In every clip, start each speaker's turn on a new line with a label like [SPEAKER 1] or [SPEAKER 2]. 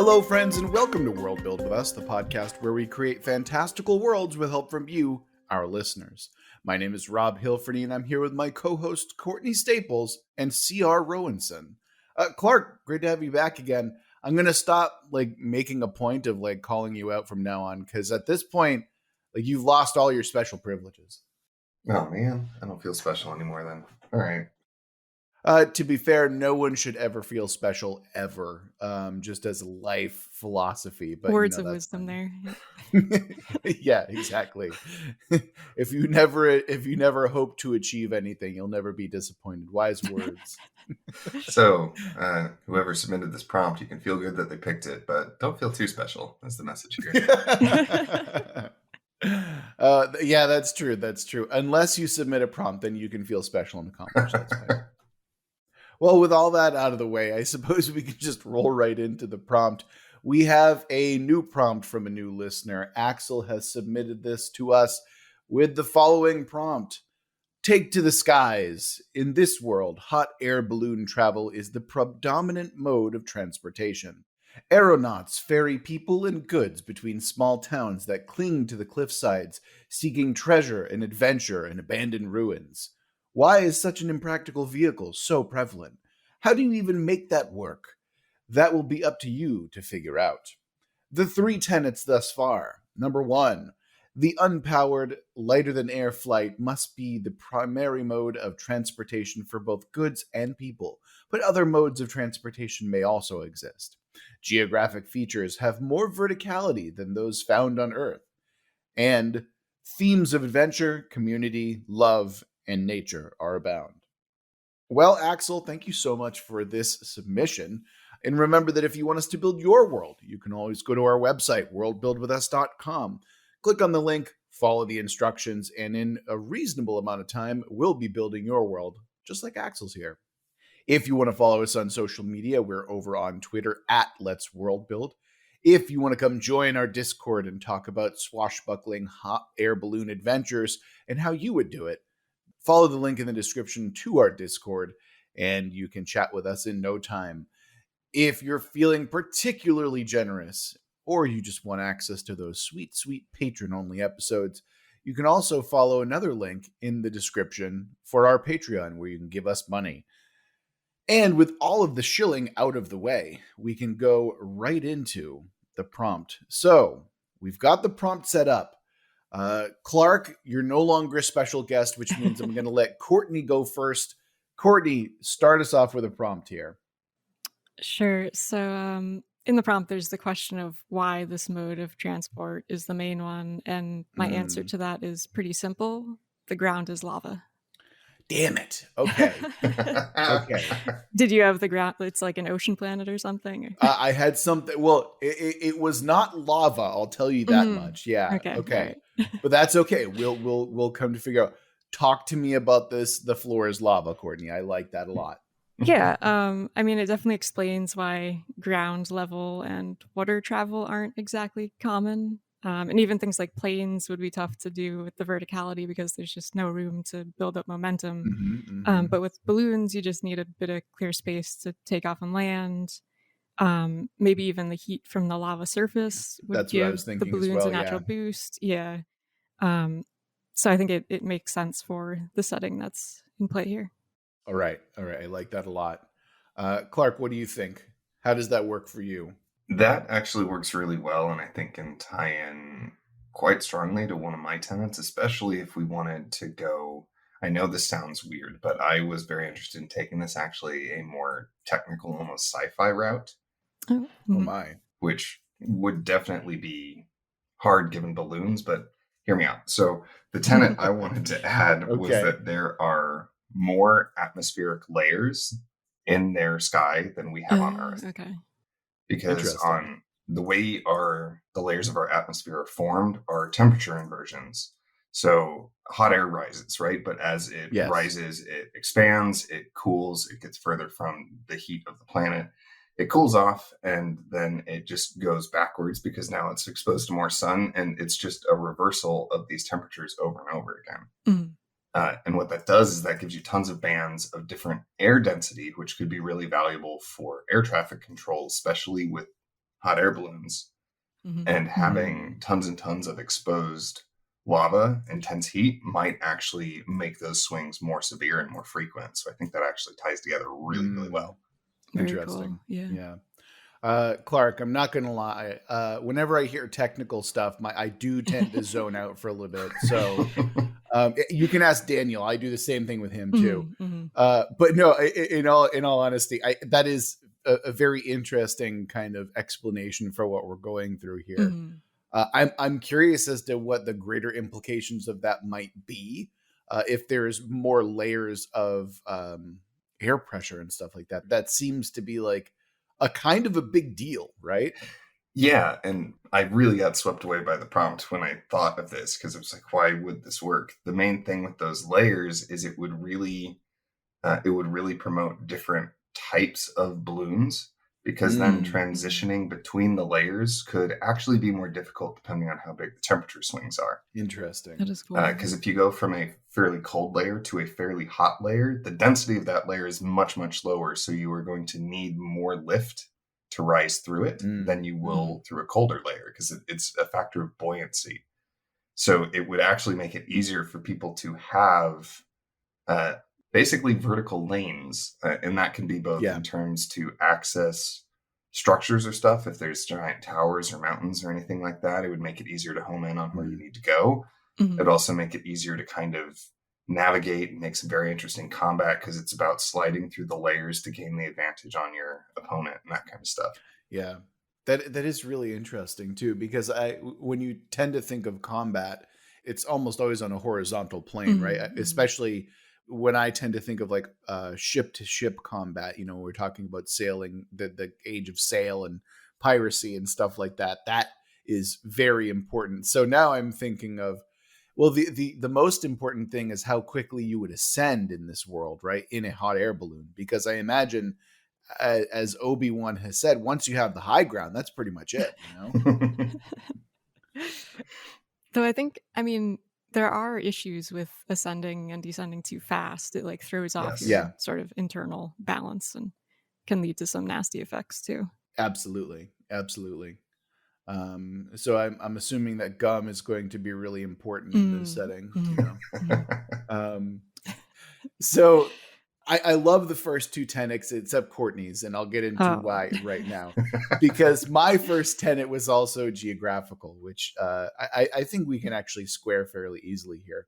[SPEAKER 1] Hello, friends, and welcome to Worldbuild with Us, the podcast where we create fantastical worlds with help from you, our listeners. My name is Rob Hilferty, and I'm here with my co-host Courtney Staples and C.R. Rowanson. Clark, great to have you back again. I'm gonna stop making a point of calling you out from now on, because at this point, you've lost all your special privileges.
[SPEAKER 2] Oh man, I don't feel special anymore then. All right.
[SPEAKER 1] To be fair, no one should ever feel special ever, just as a life philosophy. But
[SPEAKER 3] words of wisdom there.
[SPEAKER 1] Yeah, exactly. If you never hope to achieve anything, you'll never be disappointed. Wise words.
[SPEAKER 2] So, whoever submitted this prompt, you can feel good that they picked it, but don't feel too special. That's the message here.
[SPEAKER 1] Yeah, that's true. That's true. Unless you submit a prompt, then you can feel special and accomplished. That's fine. Well, with all that out of the way, I suppose we can just roll right into the prompt. We have a new prompt from a new listener. Axel has submitted this to us with the following prompt. Take to the skies. In this world, hot air balloon travel is the predominant mode of transportation. Aeronauts ferry people and goods between small towns that cling to the cliffsides, seeking treasure and adventure in abandoned ruins. Why is such an impractical vehicle so prevalent? How do you even make that work? That will be up to you to figure out. The 3 tenets thus far. Number 1, the unpowered, lighter-than-air flight must be the primary mode of transportation for both goods and people, but other modes of transportation may also exist. Geographic features have more verticality than those found on Earth. And themes of adventure, community, love, and nature are abound. Well, Axel, thank you so much for this submission. And remember that if you want us to build your world, you can always go to our website, worldbuildwithus.com. Click on the link, follow the instructions, and in a reasonable amount of time, we'll be building your world, just like Axel's here. If you want to follow us on social media, we're over on Twitter at Let's Worldbuild. If you want to come join our Discord and talk about swashbuckling hot air balloon adventures and how you would do it, follow the link in the description to our Discord, and you can chat with us in no time. If you're feeling particularly generous, or you just want access to those sweet, sweet patron-only episodes, you can also follow another link in the description for our Patreon, where you can give us money. And with all of the shilling out of the way, we can go right into the prompt. So, we've got the prompt set up. Clark, you're no longer a special guest, which means I'm going to let Courtney go first. Courtney, start us off with a prompt here.
[SPEAKER 3] Sure. So in the prompt, there's the question of why this mode of transport is the main one. And my answer to that is pretty simple. The ground is lava.
[SPEAKER 1] Damn it. Okay. Okay.
[SPEAKER 3] Did you have the ground? It's like an ocean planet or something?
[SPEAKER 1] I had something. Well, it was not lava. I'll tell you that much. Yeah. Okay. Right. But that's okay. We'll come to figure out. Talk to me about this. The floor is lava, Courtney. I like that a lot.
[SPEAKER 3] Yeah. I mean, it definitely explains why ground level and water travel aren't exactly common. And even things like planes would be tough to do with the verticality because there's just no room to build up momentum. But with balloons, you just need a bit of clear space to take off and land. Maybe even the heat from the lava surface would give the balloons a natural boost. Yeah. So I think it makes sense for the setting that's in play here.
[SPEAKER 1] All right. I like that a lot. Clark, what do you think? How does that work for you?
[SPEAKER 2] That actually works really well, and I think can tie in quite strongly to one of my tenets, especially if we wanted to go. I know this sounds weird, but I was very interested in taking this actually a more technical, almost sci-fi route.
[SPEAKER 1] Oh my.
[SPEAKER 2] Which would definitely be hard given balloons, but hear me out. So the tenet I wanted to add was that there are more atmospheric layers in their sky than we have on Earth.
[SPEAKER 3] Okay.
[SPEAKER 2] Because on the way the layers of our atmosphere are formed are temperature inversions. So hot air rises, right? But as it rises, it expands, it cools, it gets further from the heat of the planet. It cools off, and then it just goes backwards because now it's exposed to more sun, and it's just a reversal of these temperatures over and over again. And what that does is that gives you tons of bands of different air density, which could be really valuable for air traffic control, especially with hot air balloons, and having tons and tons of exposed lava, intense heat, might actually make those swings more severe and more frequent. So I think that actually ties together really, really well.
[SPEAKER 3] Very
[SPEAKER 1] Interesting.
[SPEAKER 3] Cool. Yeah.
[SPEAKER 1] Clark, I'm not gonna lie. Whenever I hear technical stuff, I do tend to zone out for a little bit. So you can ask Daniel. I do the same thing with him too. But no, in all honesty, that is a very interesting kind of explanation for what we're going through here. I'm curious as to what the greater implications of that might be, if there's more layers of air pressure and stuff like that. That seems to be like a kind of a big deal, right?
[SPEAKER 2] Yeah, and I really got swept away by the prompt when I thought of this, because it was like, why would this work? The main thing with those layers is it would really promote different types of balloons, because then transitioning between the layers could actually be more difficult depending on how big the temperature swings are.
[SPEAKER 1] Interesting.
[SPEAKER 3] That is cool.
[SPEAKER 2] Because if you go from a fairly cold layer to a fairly hot layer, the density of that layer is much, much lower. So you are going to need more lift to rise through it than you will through a colder layer, because it's a factor of buoyancy. So it would actually make it easier for people to have basically vertical lanes, and that can be both in terms to access structures or stuff. If there's giant towers or mountains or anything like that, it would make it easier to home in on where you need to go. It'd also make it easier to kind of navigate and make some very interesting combat, because it's about sliding through the layers to gain the advantage on your opponent and that kind of stuff.
[SPEAKER 1] Yeah, that is really interesting too, because when you tend to think of combat, it's almost always on a horizontal plane, right? Especially when I tend to think of like ship to ship combat, we're talking about sailing, the age of sail and piracy and stuff like that. That is very important. So now I'm thinking of, well, the most important thing is how quickly you would ascend in this world, right? In a hot air balloon, because I imagine, as Obi-Wan has said, once you have the high ground, that's pretty much it,
[SPEAKER 3] Though I mean, there are issues with ascending and descending too fast. It like throws off your sort of internal balance and can lead to some nasty effects too.
[SPEAKER 1] Absolutely. So I'm assuming that gum is going to be really important in this setting. So I love the first two tenets except Courtney's, and I'll get into why right now. Because my first tenet was also geographical, which I think we can actually square fairly easily here.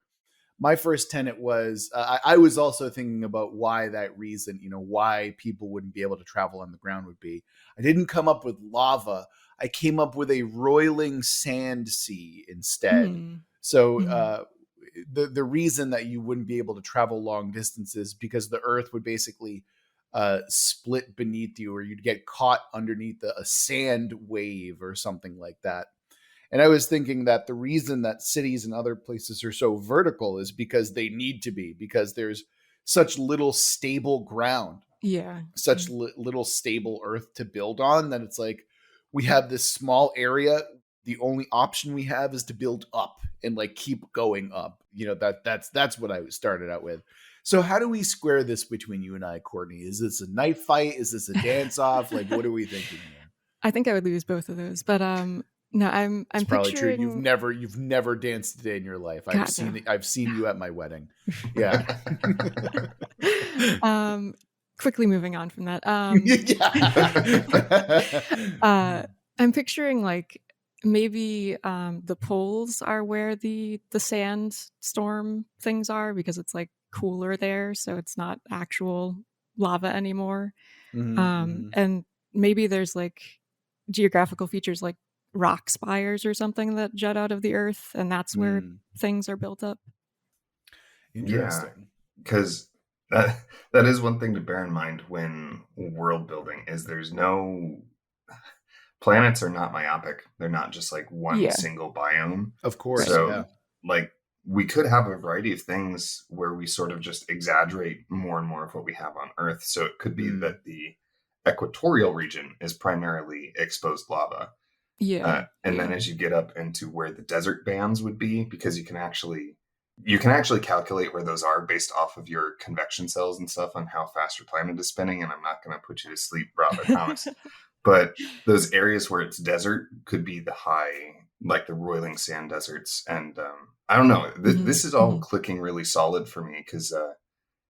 [SPEAKER 1] My first tenet was, I was also thinking about why that reason, why people wouldn't be able to travel on the ground would be. I didn't come up with lava. I came up with a roiling sand sea instead. So the reason that you wouldn't be able to travel long distances, because the earth would basically split beneath you, or you'd get caught underneath a sand wave or something like that. And I was thinking that the reason that cities and other places are so vertical is because they need to be, because there's such little stable ground, such little stable earth to build on, that it's like, we have this small area. The only option we have is to build up and like keep going up. That's what I started out with. So how do we square this between you and I, Courtney? Is this a knife fight? Is this a dance off? Like, what are we thinking here?
[SPEAKER 3] I think I would lose both of those, but no, I'm
[SPEAKER 1] probably true. You've never danced a day in your life. I've seen you at my wedding. Yeah.
[SPEAKER 3] Quickly moving on from that. I'm picturing like maybe the poles are where the sand storm things are, because it's like cooler there, so it's not actual lava anymore. And maybe there's like geographical features like rock spires or something that jut out of the earth, and that's where things are built up.
[SPEAKER 1] Interesting.
[SPEAKER 2] Because that is one thing to bear in mind when world building, is there's no planets are not myopic. They're not just like one single biome.
[SPEAKER 1] Of course.
[SPEAKER 2] So like we could have a variety of things where we sort of just exaggerate more and more of what we have on Earth. So it could be that the equatorial region is primarily exposed lava. And then as you get up into where the desert bands would be, because you can actually calculate where those are based off of your convection cells and stuff on how fast your planet is spinning. And I'm not going to put you to sleep, Rob, I promise. But those areas where it's desert could be the high, like the roiling sand deserts. And I don't know. This is all clicking really solid for me because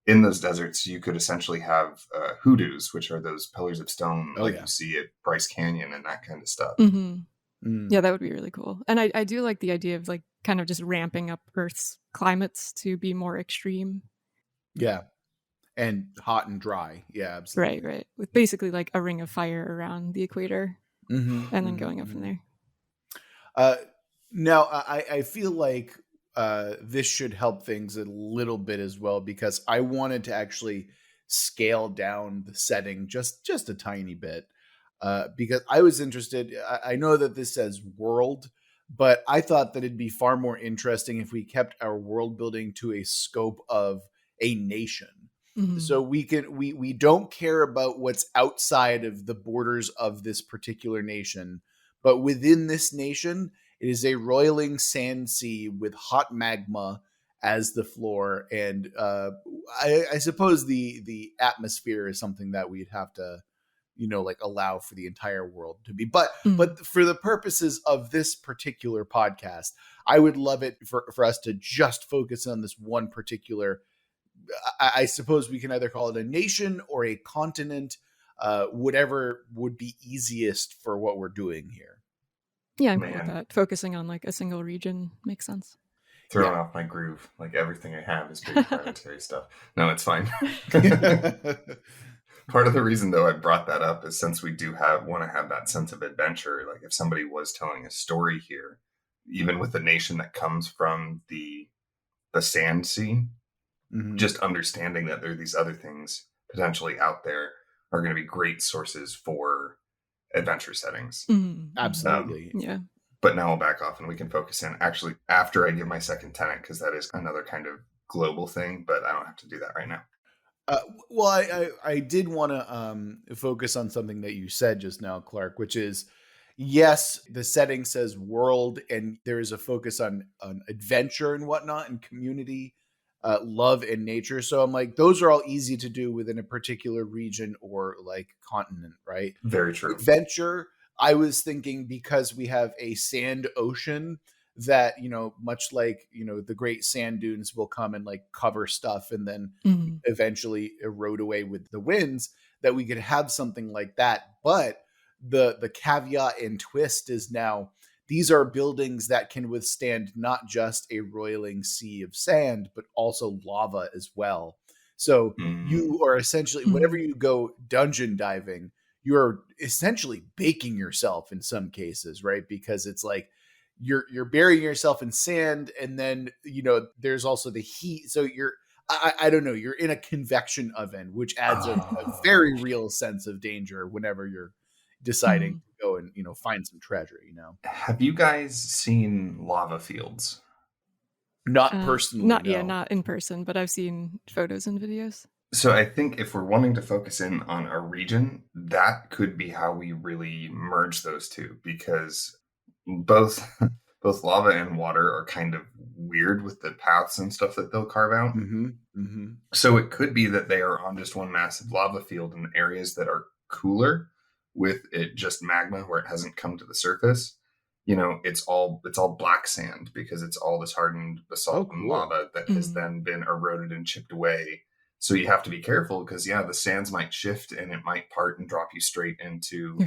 [SPEAKER 2] in those deserts, you could essentially have hoodoos, which are those pillars of stone you see at Bryce Canyon and that kind of stuff.
[SPEAKER 3] Yeah, that would be really cool. And I do like the idea of like kind of just ramping up Earth's climates to be more extreme.
[SPEAKER 1] Yeah. And hot and dry. Yeah, absolutely.
[SPEAKER 3] Right. With basically like a ring of fire around the equator and then going up from there.
[SPEAKER 1] Now, I feel like this should help things a little bit as well, because I wanted to actually scale down the setting just a tiny bit, because I was interested. I know that this says world, but I thought that it'd be far more interesting if we kept our world building to a scope of a nation. So we don't care about what's outside of the borders of this particular nation, but within this nation, it is a roiling sand sea with hot magma as the floor. And I suppose the atmosphere is something that we'd have to, allow for the entire world to be. But for the purposes of this particular podcast, I would love it for us to just focus on this one particular, I suppose we can either call it a nation or a continent, whatever would be easiest for what we're doing here.
[SPEAKER 3] Yeah, I'm cool with that. Focusing on like a single region makes sense.
[SPEAKER 2] Throwing off my groove. Like everything I have is big planetary stuff. No, it's fine. Part of the reason, though, I brought that up is since we do want to have that sense of adventure. Like if somebody was telling a story here, even with a nation that comes from the sand sea, just understanding that there are these other things potentially out there are going to be great sources for adventure settings.
[SPEAKER 1] Absolutely.
[SPEAKER 3] Yeah.
[SPEAKER 2] But now I'll back off and we can focus in actually after I give my second tenant, because that is another kind of global thing, but I don't have to do that right now.
[SPEAKER 1] Well, I did want to focus on something that you said just now, Clark, which is, yes, the setting says world, and there is a focus on adventure and whatnot and community, love and nature. So I'm like, those are all easy to do within a particular region or like continent, right?
[SPEAKER 2] Very true.
[SPEAKER 1] Adventure, I was thinking, because we have a sand ocean that, much like, the great sand dunes will come and like cover stuff and then eventually erode away with the winds, that we could have something like that. But the caveat and twist is now these are buildings that can withstand not just a roiling sea of sand, but also lava as well. So you are essentially, whenever you go dungeon diving, you're essentially baking yourself in some cases, right? Because it's like you're burying yourself in sand, and then there's also the heat. So I don't know, you're in a convection oven, which adds a very real sense of danger whenever you're deciding to go and find some treasure.
[SPEAKER 2] Have you guys seen lava fields?
[SPEAKER 1] Not personally,
[SPEAKER 3] not in person, but I've seen photos and videos.
[SPEAKER 2] So I think if we're wanting to focus in on a region, that could be how we really merge those two, because both lava and water are kind of weird with the paths and stuff that they'll carve out. So it could be that they are on just one massive lava field in areas that are cooler, with it just magma where it hasn't come to the surface. It's all black sand because it's all this hardened basalt and lava that has then been eroded and chipped away. So you have to be careful because the sands might shift and it might part and drop you straight into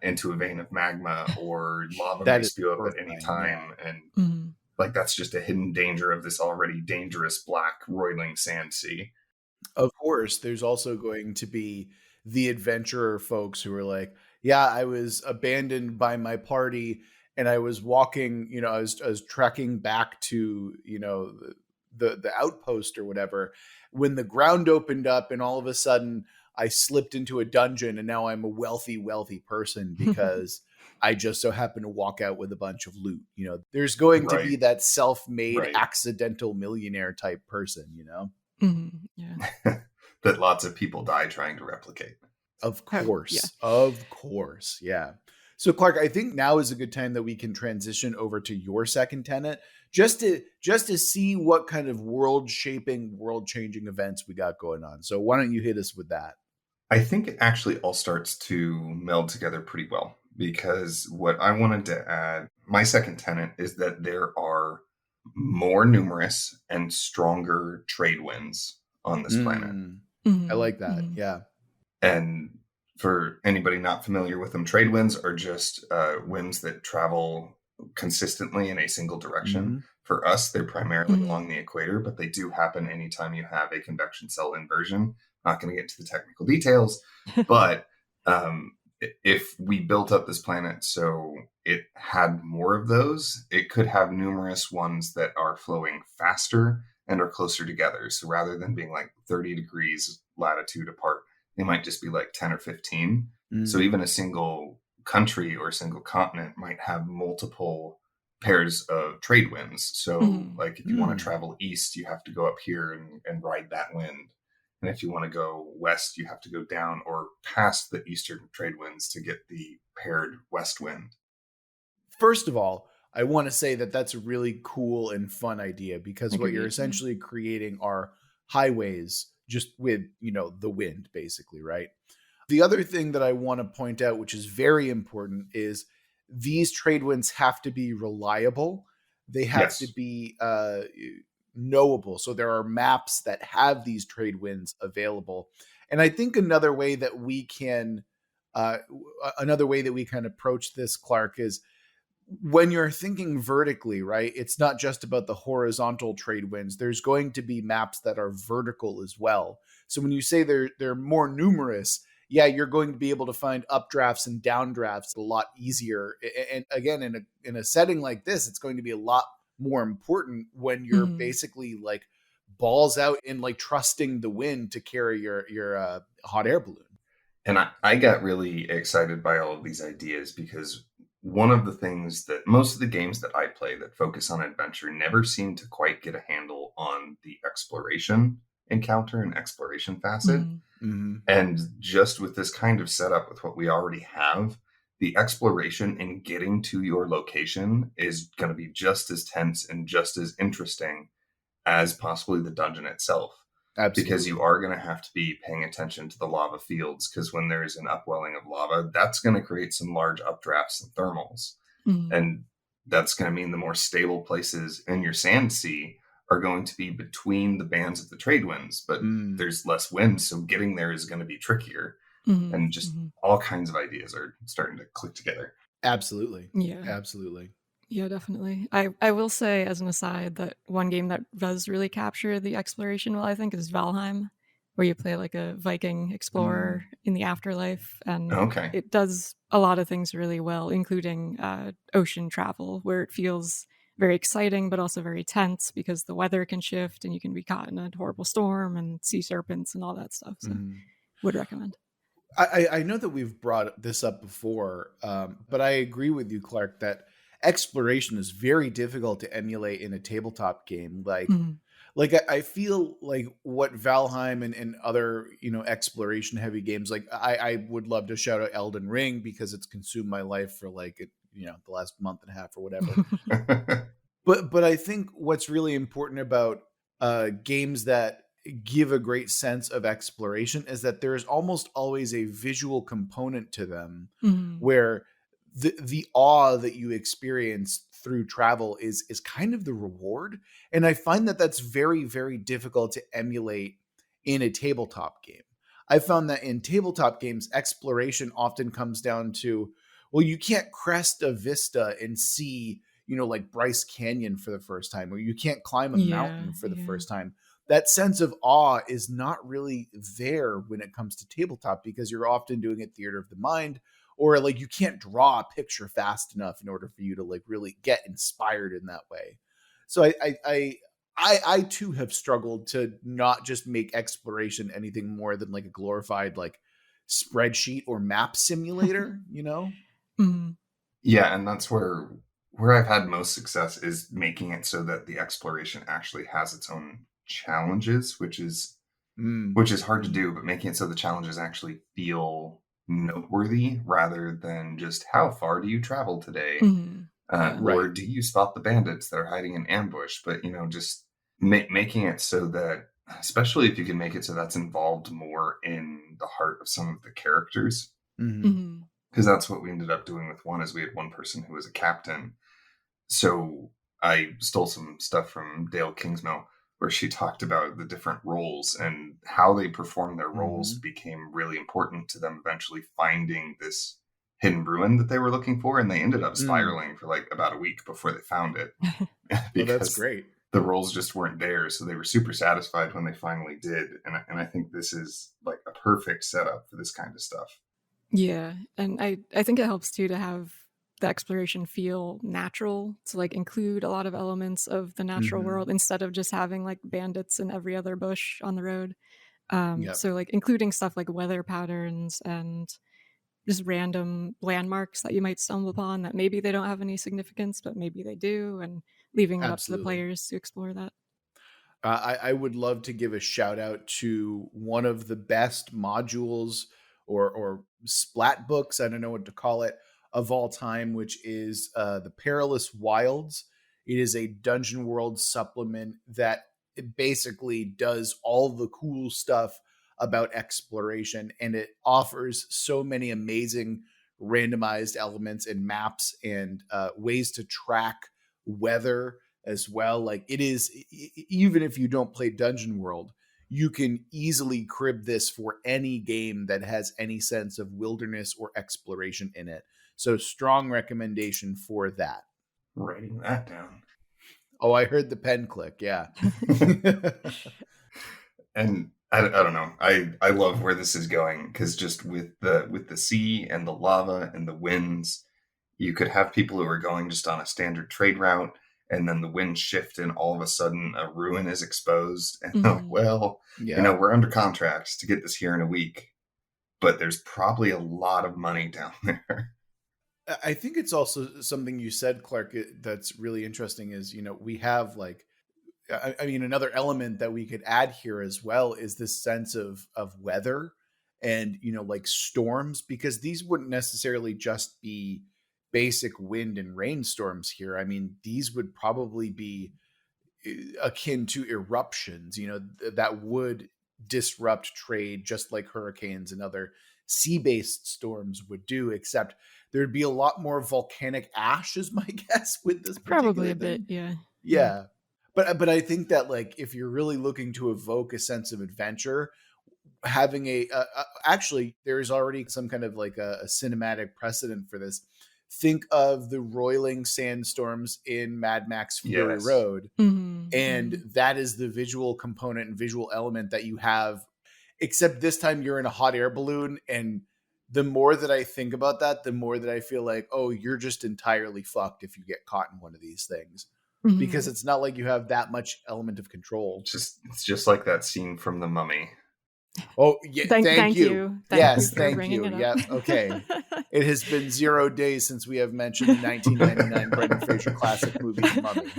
[SPEAKER 2] into a vein of magma, or lava may spew up at any time. And like that's just a hidden danger of this already dangerous black roiling sand sea.
[SPEAKER 1] Of course, there's also going to be the adventurer folks who are like, I was abandoned by my party and I was walking, I was trekking back to, the outpost or whatever, when the ground opened up and all of a sudden I slipped into a dungeon and now I'm a wealthy person because I just so happen to walk out with a bunch of loot. There's going to be that self-made accidental millionaire type person,
[SPEAKER 2] that lots of people die trying to replicate.
[SPEAKER 1] Of course. Yeah. So Clark, I think now is a good time that we can transition over to your second tenant, just to see what kind of world shaping, world changing events we got going on. So why don't you hit us with that?
[SPEAKER 2] I think it actually all starts to meld together pretty well, because what I wanted to add, my second tenet, is that there are more numerous and stronger trade winds on this planet.
[SPEAKER 1] I like that.
[SPEAKER 3] Mm-hmm.
[SPEAKER 1] Yeah.
[SPEAKER 2] And for anybody not familiar with them, trade winds are just winds that travel consistently in a single direction.
[SPEAKER 1] Mm-hmm.
[SPEAKER 2] For us, they're primarily along the equator, but they do happen anytime you have a convection cell inversion. Not going to get into the technical details, but if we built up this planet so it had more of those, it could have numerous ones that are flowing faster and are closer together. So rather than being like 30 degrees latitude apart, they might just be like 10 or 15. So even a single country or a single continent might have multiple pairs of trade winds. So like if you want to travel east, you have to go up here and ride that wind. And if you want to go west, you have to go down or past the eastern trade winds to get the paired west wind.
[SPEAKER 1] First of all, I want to say that that's a really cool and fun idea, because what you're essentially creating are highways just with, the wind, basically, right? The other thing that I want to point out, which is very important, is these trade winds have to be reliable. They have to be knowable. So there are maps that have these trade winds available. And I think another way that we can approach this, Clark, is when you're thinking vertically, right? It's not just about the horizontal trade winds. There's going to be maps that are vertical as well. So when you say they're more numerous, yeah, you're going to be able to find updrafts and downdrafts a lot easier. And again, in a setting like this, it's going to be a lot more important when you're basically like balls out in like trusting the wind to carry your hot air balloon.
[SPEAKER 2] And I got really excited by all of these ideas, because one of the things that most of the games that I play that focus on adventure never seem to quite get a handle on the exploration encounter and exploration facet. And just with this kind of setup, with what we already have, the exploration and getting to your location is going to be just as tense and just as interesting as possibly the dungeon itself.
[SPEAKER 1] Absolutely.
[SPEAKER 2] Because you are going to have to be paying attention to the lava fields, because when there's an upwelling of lava, that's going to create some large updrafts and thermals. And that's going to mean the more stable places in your sand sea are going to be between the bands of the trade winds, but there's less wind, so getting there is going to be trickier. And just all kinds of ideas are starting to click together.
[SPEAKER 1] Absolutely.
[SPEAKER 3] Yeah.
[SPEAKER 1] Absolutely.
[SPEAKER 3] Yeah, definitely. I will say, as an aside, that one game that does really capture the exploration well, I think, is Valheim, where you play like a Viking explorer in the afterlife. And it does a lot of things really well, including ocean travel, where it feels very exciting, but also very tense, because the weather can shift and you can be caught in a horrible storm and sea serpents and all that stuff. So would recommend.
[SPEAKER 1] I know that we've brought this up before, but I agree with you, Clark, that exploration is very difficult to emulate in a tabletop game. Like I feel like what Valheim and other, exploration heavy games, like I would love to shout out Elden Ring, because it's consumed my life for like, the last month and a half or whatever. But I think what's really important about games that give a great sense of exploration is that there's almost always a visual component to them, where the awe that you experience through travel is kind of the reward. And I find that that's very, very difficult to emulate in a tabletop game. I found that in tabletop games, exploration often comes down to, well, you can't crest a vista and see, like Bryce Canyon for the first time, or you can't climb a mountain for the first time. That sense of awe is not really there when it comes to tabletop, because you're often doing it theater of the mind, or like you can't draw a picture fast enough in order for you to like really get inspired in that way. So I too have struggled to not just make exploration anything more than like a glorified like spreadsheet or map simulator,
[SPEAKER 2] Yeah, and that's where I've had most success, is making it so that the exploration actually has its own challenges, which is hard to do, but making it so the challenges actually feel noteworthy, rather than just how far do you travel today, or do you spot the bandits that are hiding in ambush. But just making it so that, especially if you can make it so that's involved more in the heart of some of the characters.
[SPEAKER 3] Mm-hmm.
[SPEAKER 2] Because that's what we ended up doing with one, is we had one person who was a captain. So I stole some stuff from Dale Kingsmill, where she talked about the different roles and how they perform their roles became really important to them eventually finding this hidden ruin that they were looking for. And they ended up spiraling for like about a week before they found it.
[SPEAKER 1] Well, that's great.
[SPEAKER 2] The roles just weren't there. So they were super satisfied when they finally did. And I think this is like a perfect setup for this kind of stuff.
[SPEAKER 3] Yeah. And I think it helps too to have the exploration feel natural, to like include a lot of elements of the natural world instead of just having like bandits in every other bush on the road. So like including stuff like weather patterns and just random landmarks that you might stumble upon that maybe they don't have any significance, but maybe they do, and leaving it up to the players to explore that.
[SPEAKER 1] I would love to give a shout out to one of the best modules or splat books, I don't know what to call it, of all time, which is The Perilous Wilds. It is a Dungeon World supplement that it basically does all the cool stuff about exploration, and it offers so many amazing randomized elements and maps and ways to track weather as well. Like, it is, even if you don't play Dungeon World, you can easily crib this for any game that has any sense of wilderness or exploration in it. So strong recommendation for that.
[SPEAKER 2] Writing that down.
[SPEAKER 1] Oh, I heard the pen click. Yeah.
[SPEAKER 2] And I don't know. I love where this is going, because just with the sea and the lava and the winds, you could have people who are going just on a standard trade route, and then the winds shift and all of a sudden a ruin is exposed. And we're under contract to get this here in a week, but there's probably a lot of money down there.
[SPEAKER 1] I think it's also something you said, Clark, that's really interesting is, we have like, I mean, another element that we could add here as well is this sense of weather and, like storms, because these wouldn't necessarily just be basic wind and rainstorms here. I mean, these would probably be akin to eruptions, that would disrupt trade just like hurricanes and other sea-based storms would do, except there'd be a lot more volcanic ash is my guess with this
[SPEAKER 3] probably a
[SPEAKER 1] thing.
[SPEAKER 3] bit.
[SPEAKER 1] Yeah. But I think that like if you're really looking to evoke a sense of adventure, having actually there's already some kind of like a cinematic precedent for this. Think of the roiling sandstorms in Mad Max Fury Road. And that is the visual component and visual element that you have, except this time you're in a hot air balloon. And the more that I think about that, the more that I feel like, oh, you're just entirely fucked if you get caught in one of these things. Because it's not like you have that much element of control.
[SPEAKER 2] It's just like that scene from The Mummy.
[SPEAKER 1] Oh, yeah. Thank you. Thank you.
[SPEAKER 3] Yeah.
[SPEAKER 1] Okay. It has been 0 days since we have mentioned the 1999 Brendan Fraser classic movie, The
[SPEAKER 3] Mummy.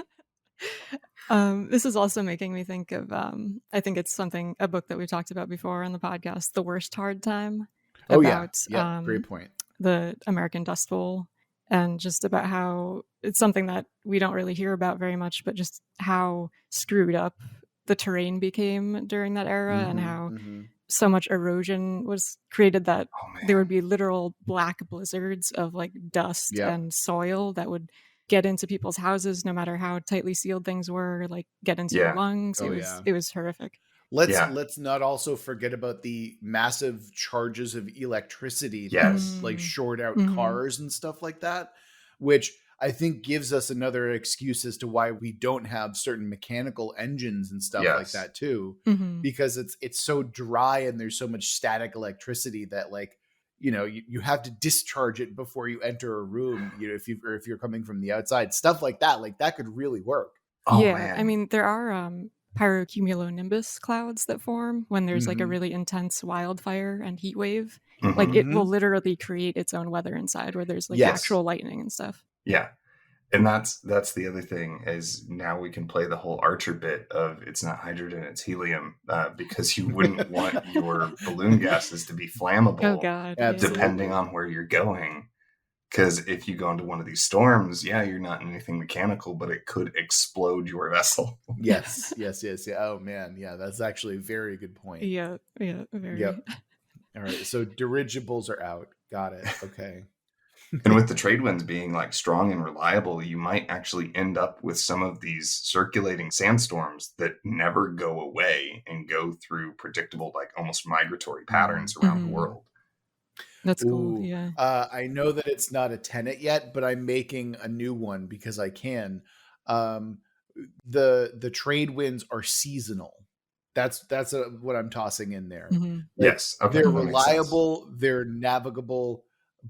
[SPEAKER 3] This is also making me think of, I think it's a book that we've talked about before on the podcast, The Worst Hard Time.
[SPEAKER 1] About, great point.
[SPEAKER 3] The American Dust Bowl, and just about how it's something that we don't really hear about very much, but just how screwed up the terrain became during that era, and how so much erosion was created that there would be literal black blizzards of like dust and soil that would get into people's houses no matter how tightly sealed things were, like get into your lungs. It was horrific.
[SPEAKER 1] Let's not also forget about the massive charges of electricity that like short out cars and stuff like that, which I think gives us another excuse as to why we don't have certain mechanical engines and stuff like that too, because it's so dry and there's so much static electricity that like, you have to discharge it before you enter a room, if you're coming from the outside, stuff like that could really work.
[SPEAKER 3] I mean, there are pyrocumulonimbus clouds that form when there's like a really intense wildfire and heat wave. Like it will literally create its own weather inside, where there's like actual lightning and stuff.
[SPEAKER 2] And that's the other thing, is now we can play the whole Archer bit of it's not hydrogen, it's helium, because you wouldn't want your balloon gases to be flammable depending on where you're going. Because if you go into one of these storms, you're not in anything mechanical, but it could explode your vessel.
[SPEAKER 1] Yes. Oh man, that's actually a very good point.
[SPEAKER 3] Very.
[SPEAKER 1] All right, so dirigibles are out. Got it. Okay.
[SPEAKER 2] And with the trade winds being like strong and reliable, you might actually end up with some of these circulating sandstorms that never go away and go through predictable, like almost migratory patterns around the world.
[SPEAKER 3] That's cool. Yeah.
[SPEAKER 1] I know that it's not a tenet yet, but I'm making a new one because I can. The trade winds are seasonal. That's what I'm tossing in there.
[SPEAKER 3] Mm-hmm.
[SPEAKER 2] Yes. Okay.
[SPEAKER 1] They're reliable, they're navigable,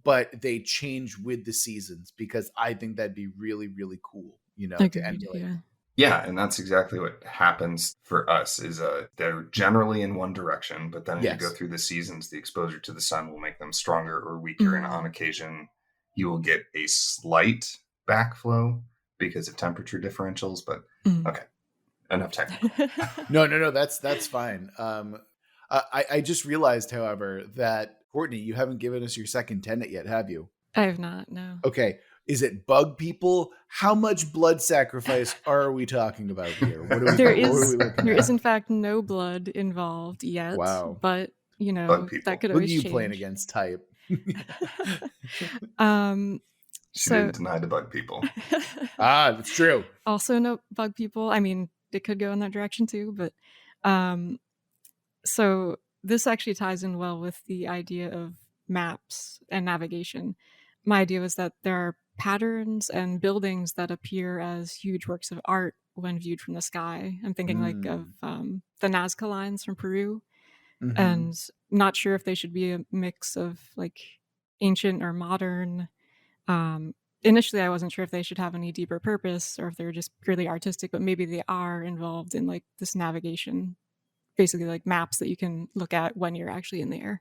[SPEAKER 1] but they change with the seasons, because I think that'd be really, really cool, to emulate.
[SPEAKER 2] Yeah, and that's exactly what happens for us is they're generally in one direction, but then as you go through the seasons, the exposure to the sun will make them stronger or weaker, and on occasion you will get a slight backflow because of temperature differentials, but okay, enough technical.
[SPEAKER 1] No, that's fine. I just realized, however, that Courtney, you haven't given us your second tenet yet, have you?
[SPEAKER 3] I have not, no.
[SPEAKER 1] Okay. Is it bug people? How much blood sacrifice are we talking about here?
[SPEAKER 3] There is in fact no blood involved yet.
[SPEAKER 1] Wow.
[SPEAKER 3] But that could always change.
[SPEAKER 1] Look at you playing against type.
[SPEAKER 2] She didn't deny the bug people.
[SPEAKER 1] That's true.
[SPEAKER 3] Also no bug people. I mean, it could go in that direction too, but so this actually ties in well with the idea of maps and navigation. My idea was that there are patterns and buildings that appear as huge works of art when viewed from the sky. I'm thinking like of the Nazca lines from Peru, and not sure if they should be a mix of like ancient or modern. Initially, I wasn't sure if they should have any deeper purpose or if they were just purely artistic, but maybe they are involved in like this navigation, basically like maps that you can look at when you're actually in the air.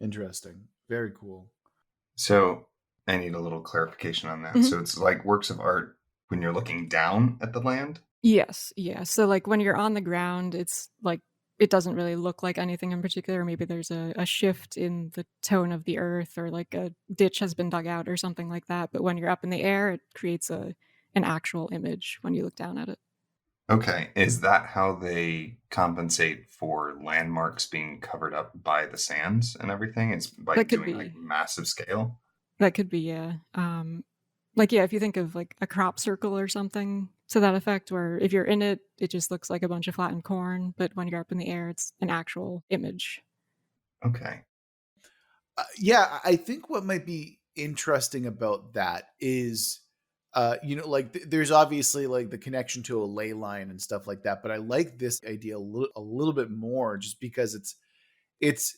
[SPEAKER 1] Interesting. Very cool.
[SPEAKER 2] So I need a little clarification on that. So it's like works of art when you're looking down at the land?
[SPEAKER 3] Yes. Yeah. So like when you're on the ground, it's like it doesn't really look like anything in particular. Maybe there's a shift in the tone of the earth, or like a ditch has been dug out or something like that. But when you're up in the air, it creates an actual image when you look down at it.
[SPEAKER 2] Okay. Is that how they compensate for landmarks being covered up by the sands and everything? It's by doing like massive scale?
[SPEAKER 3] That could be, yeah. If you think of like a crop circle or something to that effect, where if you're in it, it just looks like a bunch of flattened corn, but when you're up in the air, it's an actual image.
[SPEAKER 2] Okay.
[SPEAKER 1] I think what might be interesting about that is, there's obviously like the connection to a ley line and stuff like that, but I like this idea a little bit more, just because it's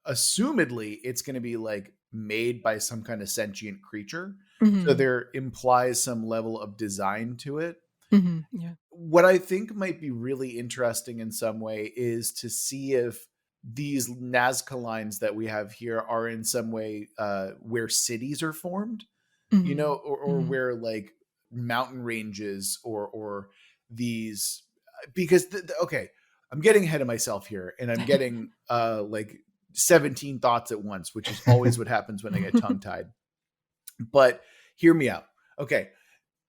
[SPEAKER 1] assumedly it's going to be like made by some kind of sentient creature. So there implies some level of design to it.
[SPEAKER 3] Yeah.
[SPEAKER 1] What I think might be really interesting in some way is to see if these Nazca lines that we have here are in some way where cities are formed, or where like mountain ranges or these, because okay, I'm getting ahead of myself here, and I'm getting like 17 thoughts at once, which is always what happens when I get tongue-tied. But hear me out. Okay.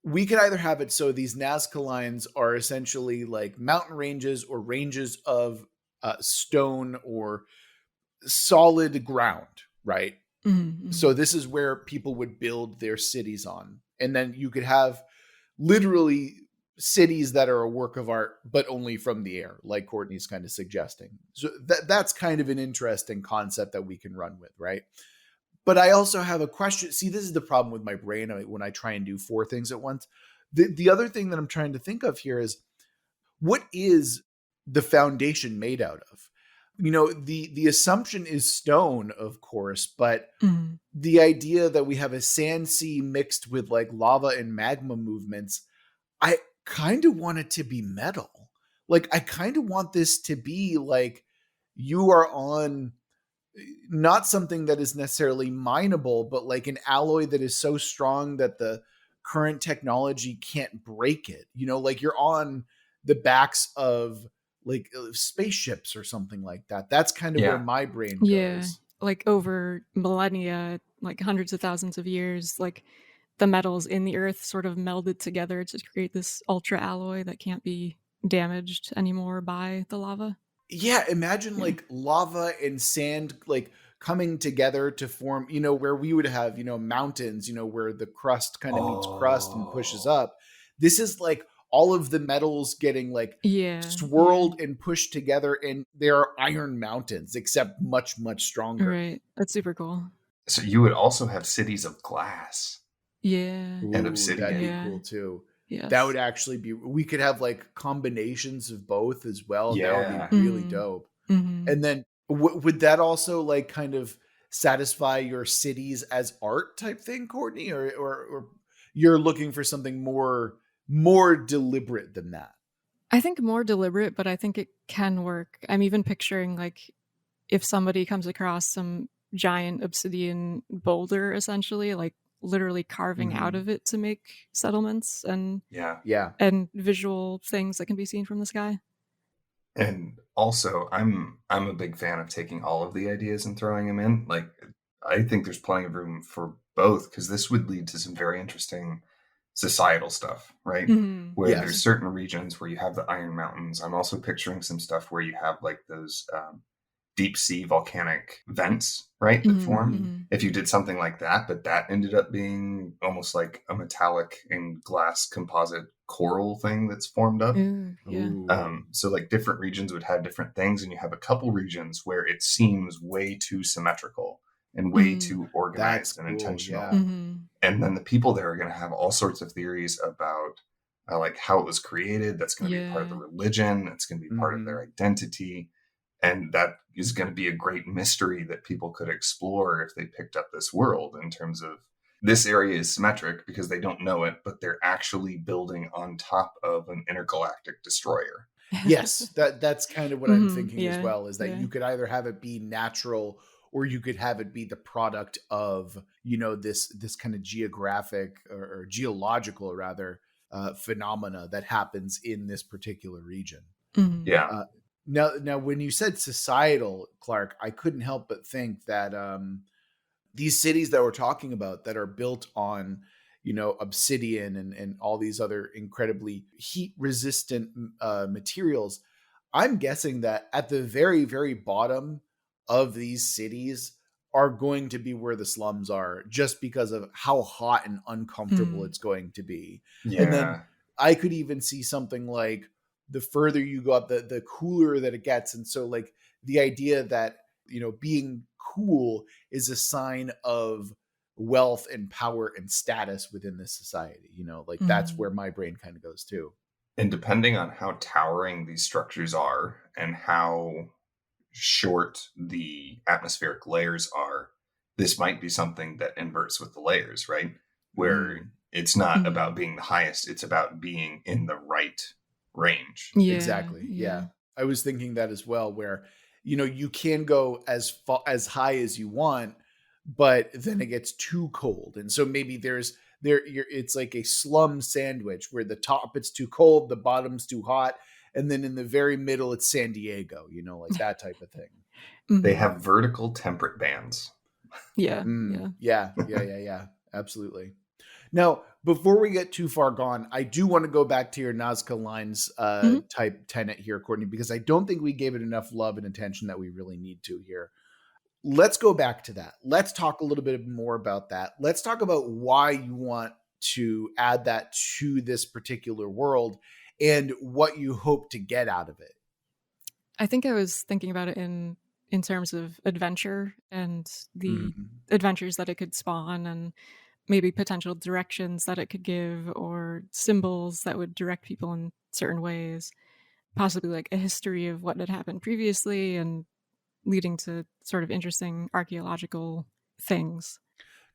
[SPEAKER 1] We could either have it so these Nazca lines are essentially like mountain ranges or ranges of stone or solid ground, right? So this is where people would build their cities on. And then you could have literally cities that are a work of art, but only from the air, like Courtney's kind of suggesting. So that's kind of an interesting concept that we can run with, right? But I also have a question. See, this is the problem with my brain when I try and do 4 things at once. The other thing that I'm trying to think of here is, what is the foundation made out of? The assumption is stone, of course, but the idea that we have a sand sea mixed with like lava and magma movements, I kind of want it to be metal. Like, I kind of want this to be like you are on not something that is necessarily mineable, but like an alloy that is so strong that the current technology can't break it. Like you're on the backs of like spaceships or something like that. That's kind of where my brain goes.
[SPEAKER 3] Yeah, like over millennia, like hundreds of thousands of years, like the metals in the earth sort of melded together to create this ultra alloy that can't be damaged anymore by the lava.
[SPEAKER 1] Yeah, imagine like lava and sand like coming together to form, where we would have, mountains, where the crust kind of meets crust and pushes
[SPEAKER 2] Oh,
[SPEAKER 1] up. This is like all of the metals getting like
[SPEAKER 3] Yeah, yeah.
[SPEAKER 1] swirled and pushed together, and they are iron mountains, except much, much stronger.
[SPEAKER 3] Right. That's super cool.
[SPEAKER 2] so you would also have cities of glass
[SPEAKER 3] Yeah.
[SPEAKER 2] and
[SPEAKER 1] Ooh, that'd be
[SPEAKER 2] obsidian.
[SPEAKER 3] Yeah.
[SPEAKER 1] cool too. That
[SPEAKER 3] Yes.
[SPEAKER 1] would actually be, we could have like combinations of both as well. That would be
[SPEAKER 2] Yeah.
[SPEAKER 1] really
[SPEAKER 3] Mhm.
[SPEAKER 1] dope.
[SPEAKER 3] Mhm.
[SPEAKER 1] And then would that also like kind of satisfy your cities as art type thing, Courtney, or you're looking for something more deliberate than that?
[SPEAKER 3] I think more deliberate, but I think it can work. I'm even picturing like if somebody comes across some giant obsidian boulder, essentially, like literally carving out
[SPEAKER 1] Mhm.
[SPEAKER 3] of it to make settlements
[SPEAKER 2] Yeah.
[SPEAKER 1] Yeah.
[SPEAKER 3] and visual things that can be seen from the sky.
[SPEAKER 2] And also, I'm a big fan of taking all of the ideas and throwing them in. Like, I think there's plenty of room for both because this would lead to some very interesting societal stuff, right?
[SPEAKER 3] Mhm.
[SPEAKER 2] Where there's
[SPEAKER 1] Yes.
[SPEAKER 2] certain regions where you have the Iron Mountains. I'm also picturing some stuff where you have like those deep sea volcanic vents, right, that
[SPEAKER 3] Mhm.
[SPEAKER 2] form.
[SPEAKER 1] Mhm.
[SPEAKER 3] Mhm.
[SPEAKER 2] If you did something like that, but that ended up being almost like a metallic and glass composite coral thing that's formed up.
[SPEAKER 3] Ooh, yeah.
[SPEAKER 1] Ooh.
[SPEAKER 2] So like different regions would have different things, and you have a couple regions where it seems way too symmetrical and way
[SPEAKER 3] Mhm.
[SPEAKER 2] too
[SPEAKER 1] That's
[SPEAKER 2] organized and
[SPEAKER 1] cool.
[SPEAKER 2] intentional.
[SPEAKER 1] Yeah.
[SPEAKER 3] Mhm.
[SPEAKER 2] And then the people there are going to have all sorts of theories about like how it was created. That's going to be part of the
[SPEAKER 3] Yeah.
[SPEAKER 2] religion. That's going to be part of their
[SPEAKER 1] Mhm.
[SPEAKER 2] identity. And that is going to be a great mystery that people could explore if they picked up this world in terms of this area is symmetric because they don't know it, but they're actually building on top of an intergalactic destroyer.
[SPEAKER 1] Yes, that's kind of what I'm
[SPEAKER 3] Mhm.
[SPEAKER 1] thinking as
[SPEAKER 3] Yeah.
[SPEAKER 1] well, is that
[SPEAKER 3] Yeah.
[SPEAKER 1] you could either have it be natural or you could have it be the product of, this kind of geographic or geological rather phenomena that happens in this particular region.
[SPEAKER 3] Mhm.
[SPEAKER 2] Yeah.
[SPEAKER 1] Uh, now, when you said societal, Clark, I couldn't help but think that these cities that we're talking about that are built on, obsidian and all these other incredibly heat resistant materials, I'm guessing that at the very, very bottom of these cities are going to be where the slums are, just because of how hot and uncomfortable
[SPEAKER 3] Mhm.
[SPEAKER 1] it's going to be. And then
[SPEAKER 2] Yeah.
[SPEAKER 1] I could even see something like, the further you go up, the cooler that it gets. And so like the idea that, being cool is a sign of wealth and power and status within this society. Like that's where
[SPEAKER 3] Mhm.
[SPEAKER 1] my brain kind of goes too.
[SPEAKER 2] And depending on how towering these structures are and how short the atmospheric layers are, this might be something that inverts with the layers, right? Where
[SPEAKER 1] Mm,
[SPEAKER 2] it's not about
[SPEAKER 3] Mhm.
[SPEAKER 2] being the highest, it's about being in the right range.
[SPEAKER 3] Yeah.
[SPEAKER 1] exactly.
[SPEAKER 3] Yeah.
[SPEAKER 1] Yeah. I was thinking that as well, where, you can go as high as you want, but then it gets too cold. And so maybe it's like a slum sandwich where the top it's too cold, the bottom's too hot, and then in the very middle it's San Diego, like that type of thing.
[SPEAKER 2] They
[SPEAKER 3] Mhm.
[SPEAKER 2] have vertical temperate bands.
[SPEAKER 3] Yeah.
[SPEAKER 1] Mm,
[SPEAKER 3] Yeah.
[SPEAKER 1] yeah, yeah, yeah, yeah. Absolutely. Now, before we get too far gone, I do want to go back to your Nazca Lines
[SPEAKER 3] Mhm.
[SPEAKER 1] type tenet here, Courtney, because I don't think we gave it enough love and attention that we really need to here. Let's go back to that. Let's talk a little bit more about that. Let's talk about why you want to add that to this particular world and what you hope to get out of it.
[SPEAKER 3] I think I was thinking about it in terms of adventure and the
[SPEAKER 1] Mhm.
[SPEAKER 3] adventures that it could spawn and maybe potential directions that it could give or symbols that would direct people in certain ways, possibly like a history of what had happened previously and leading to sort of interesting archaeological things.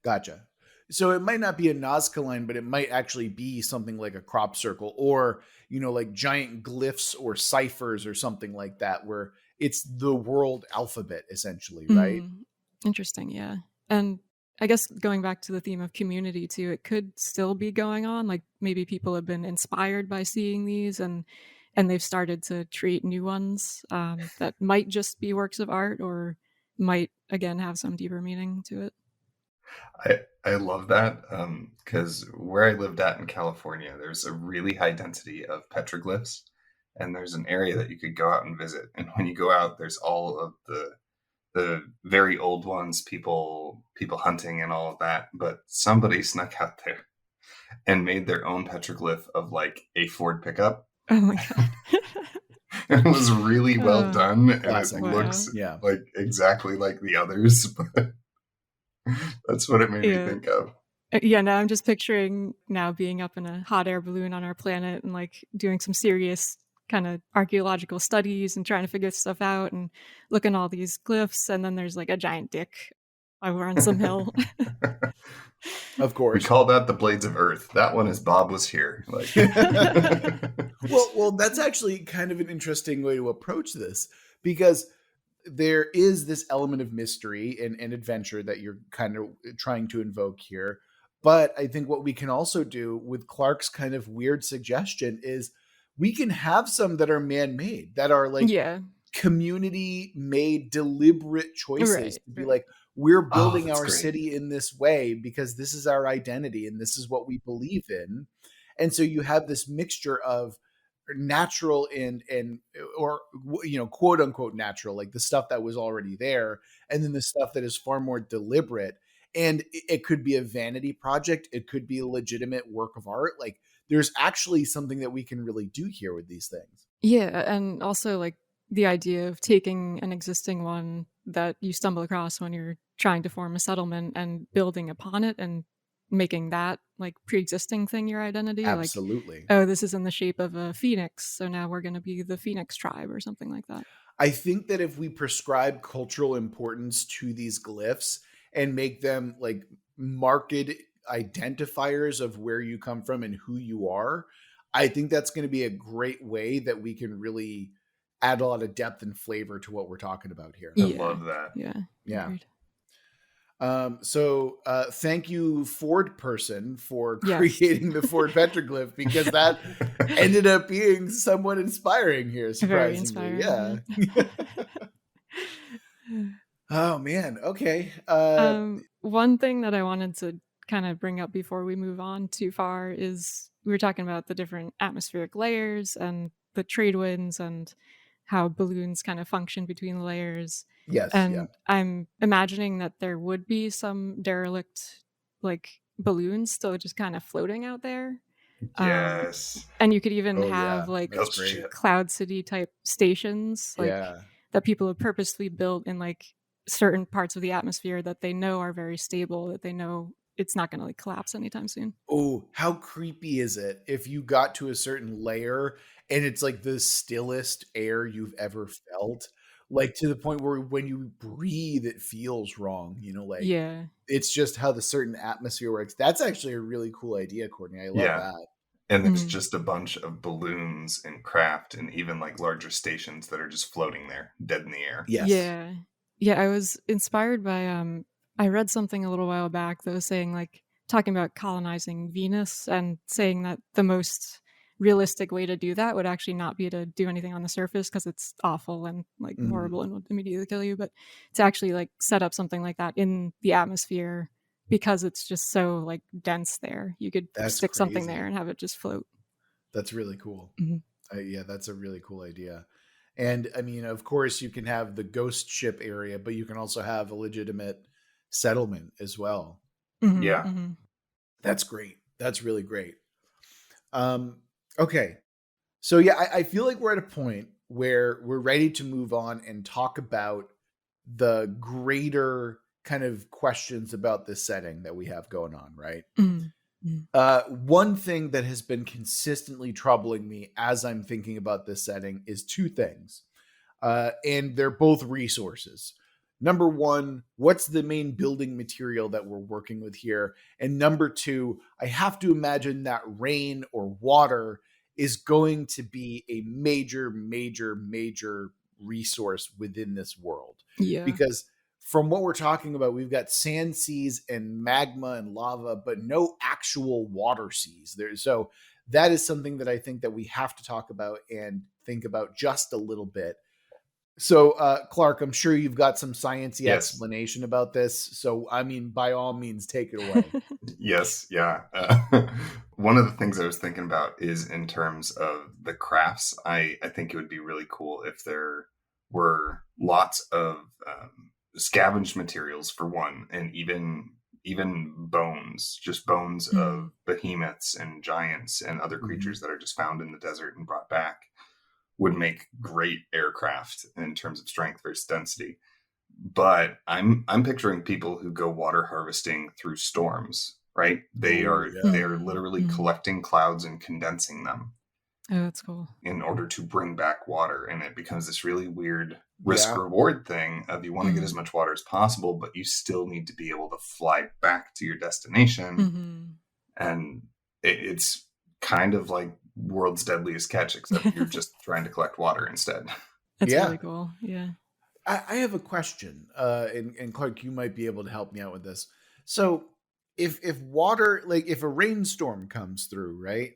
[SPEAKER 1] Gotcha. So it might not be a Nazca line, but it might actually be something like a crop circle or, like giant glyphs or ciphers or something like that, where it's the world alphabet essentially, right?
[SPEAKER 3] Mm, interesting, yeah. And I guess going back to the theme of community too, it could still be going on. Like maybe people have been inspired by seeing these and they've started to create new ones that might just be works of art or might again have some deeper meaning to it.
[SPEAKER 2] I love that because where I lived at in California, there's a really high density of petroglyphs. and there's an area that you could go out and visit. And when you go out, there's all of the very old ones, people hunting and all of that. But somebody snuck out there and made their own petroglyph of like a Ford pickup.
[SPEAKER 3] Oh my god.
[SPEAKER 2] It was really well done, and
[SPEAKER 1] classic.
[SPEAKER 2] it looks like exactly like the others, but that's what it made me think of.
[SPEAKER 3] Yeah, now I'm just picturing now being up in a hot air balloon on our planet and like doing some serious kind of archaeological studies and trying to figure stuff out and looking at all these glyphs, and then there's like a giant dick over on some hill.
[SPEAKER 1] Of course.
[SPEAKER 2] We call that the Blades of Earth. That one is Bob was here. Like
[SPEAKER 1] well, that's actually kind of an interesting way to approach this, because there is this element of mystery and adventure that you're kind of trying to invoke here. But I think what we can also do with Clark's kind of weird suggestion is we can have some that are man-made, that are like community-made, deliberate choices to be like, we're building our city in this way because this is our identity and this is what we believe in. And so you have this mixture of natural and or, you know, quote unquote natural, like the stuff that was already there, and then the stuff that is far more deliberate. And it could be a vanity project. It could be a legitimate work of art. Like there's actually something that we can really do here with these things.
[SPEAKER 3] Yeah. And also like the idea of taking an existing one that you stumble across when you're trying to form a settlement and building upon it and making that like pre-existing thing your identity.
[SPEAKER 1] Absolutely.
[SPEAKER 3] Like, oh, this is in the shape of a phoenix, so now we're going to be the Phoenix tribe or something like that.
[SPEAKER 1] I think that if we prescribe cultural importance to these glyphs and make them like marked identifiers of where you come from and who you are, I think that's going to be a great way that we can really add a lot of depth and flavor to what we're talking about here.
[SPEAKER 2] I love that.
[SPEAKER 3] Yeah.
[SPEAKER 1] Agreed. So thank you, Ford person, for creating the Ford petroglyph, because that ended up being somewhat inspiring here. Surprisingly.
[SPEAKER 3] Very inspiring.
[SPEAKER 1] Yeah. Oh man. Okay.
[SPEAKER 3] One thing that I wanted to kind of bring up before we move on too far is we were talking about the different atmospheric layers and the trade winds and how balloons kind of function between layers.
[SPEAKER 1] Yes.
[SPEAKER 3] And I'm imagining that there would be some derelict like balloons still just kind of floating out there.
[SPEAKER 2] Yes.
[SPEAKER 3] And you could even have like Cloud City type stations like that people have purposely built in like certain parts of the atmosphere that they know are very stable, that they know it's not going to like collapse anytime soon.
[SPEAKER 1] Oh, how creepy is it if you got to a certain layer and it's like the stillest air you've ever felt, like to the point where when you breathe, it feels wrong, you know, like it's just how the certain atmosphere works. That's actually a really cool idea, Courtney. I love that.
[SPEAKER 2] And there's just a bunch of balloons and craft and even like larger stations that are just floating there, dead in the air.
[SPEAKER 1] Yes.
[SPEAKER 3] Yeah, I was inspired by I read something a little while back that was saying like talking about colonizing Venus and saying that the most realistic way to do that would actually not be to do anything on the surface because it's awful and like horrible and would immediately kill you, but to actually like set up something like that in the atmosphere because it's just so like dense there. You could stick something there and have it just float.
[SPEAKER 1] That's really cool.
[SPEAKER 3] Mm-hmm.
[SPEAKER 1] That's a really cool idea. And I mean, of course, you can have the ghost ship area, but you can also have a legitimate settlement as well.
[SPEAKER 3] Mm-hmm.
[SPEAKER 2] Yeah.
[SPEAKER 3] Mm-hmm.
[SPEAKER 1] That's great. That's really great. Okay. So yeah, I feel like we're at a point where we're ready to move on and talk about the greater kind of questions about this setting that we have going on, right?
[SPEAKER 3] Mm-hmm.
[SPEAKER 1] One thing that has been consistently troubling me as I'm thinking about this setting is two things. And they're both resources. Number one, what's the main building material that we're working with here? And number two, I have to imagine that rain or water is going to be a major, major, major resource within this world.
[SPEAKER 3] Yeah.
[SPEAKER 1] Because from what we're talking about, we've got sand seas and magma and lava, but no actual water seas there. So that is something that I think that we have to talk about and think about just a little bit. So, Clark, I'm sure you've got some sciencey explanation about this. So, I mean, by all means, take it away.
[SPEAKER 2] Yes, yeah. One of the things I was thinking about is in terms of the crafts. I think it would be really cool if there were lots of scavenged materials for one, and even bones, just bones of behemoths and giants and other creatures that are just found in the desert and brought back, would make great aircraft in terms of strength versus density. But I'm picturing people who go water harvesting through storms, right? They're literally collecting clouds and condensing them.
[SPEAKER 3] Oh, that's cool.
[SPEAKER 2] In order to bring back water. And it becomes this really weird risk reward thing of you want to get as much water as possible, but you still need to be able to fly back to your destination. And it's kind of like World's Deadliest Catch, except you're just trying to collect water instead.
[SPEAKER 3] That's really cool. Yeah.
[SPEAKER 1] I have a question, and Clark, you might be able to help me out with this. So if water, like if a rainstorm comes through, right?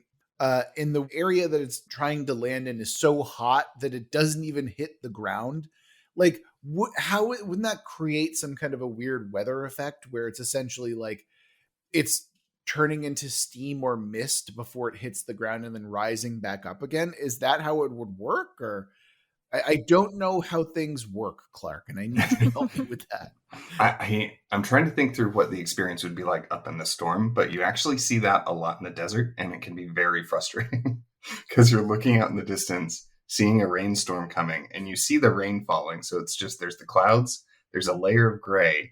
[SPEAKER 1] In the area that it's trying to land in is so hot that it doesn't even hit the ground. Like, wouldn't that create some kind of a weird weather effect where it's essentially like it's turning into steam or mist before it hits the ground and then rising back up again? Is that how it would work? Or I don't know how things work, Clark, and I need you to help me with that.
[SPEAKER 2] I'm trying to think through what the experience would be like up in the storm, but you actually see that a lot in the desert, and it can be very frustrating because you're looking out in the distance, seeing a rainstorm coming, and you see the rain falling. So it's just, there's the clouds, there's a layer of gray,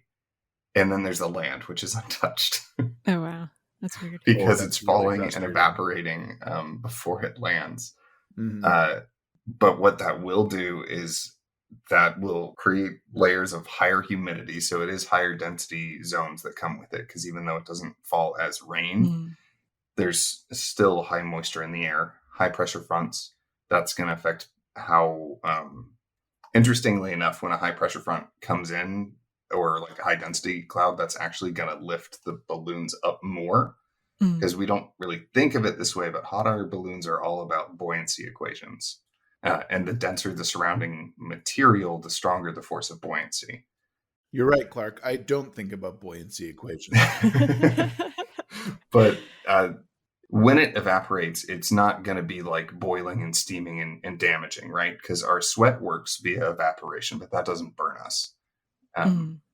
[SPEAKER 2] and then there's the land, which is untouched.
[SPEAKER 3] Oh, wow. That's weird.
[SPEAKER 2] Because it's falling and evaporating before it lands. But what that will do is that will create layers of higher humidity. So it is higher density zones that come with it, because even though it doesn't fall as rain, there's still high moisture in the air, high pressure fronts. That's going to affect how, interestingly enough, when a high pressure front comes in, or like a high density cloud, that's actually going to lift the balloons up more, because we don't really think of it this way, but hot air balloons are all about buoyancy equations. And the denser the surrounding material, the stronger the force of buoyancy.
[SPEAKER 1] You're right, Clark. I don't think about buoyancy equations.
[SPEAKER 2] But when it evaporates, it's not going to be like boiling and steaming and damaging, right? Because our sweat works via evaporation, but that doesn't burn us.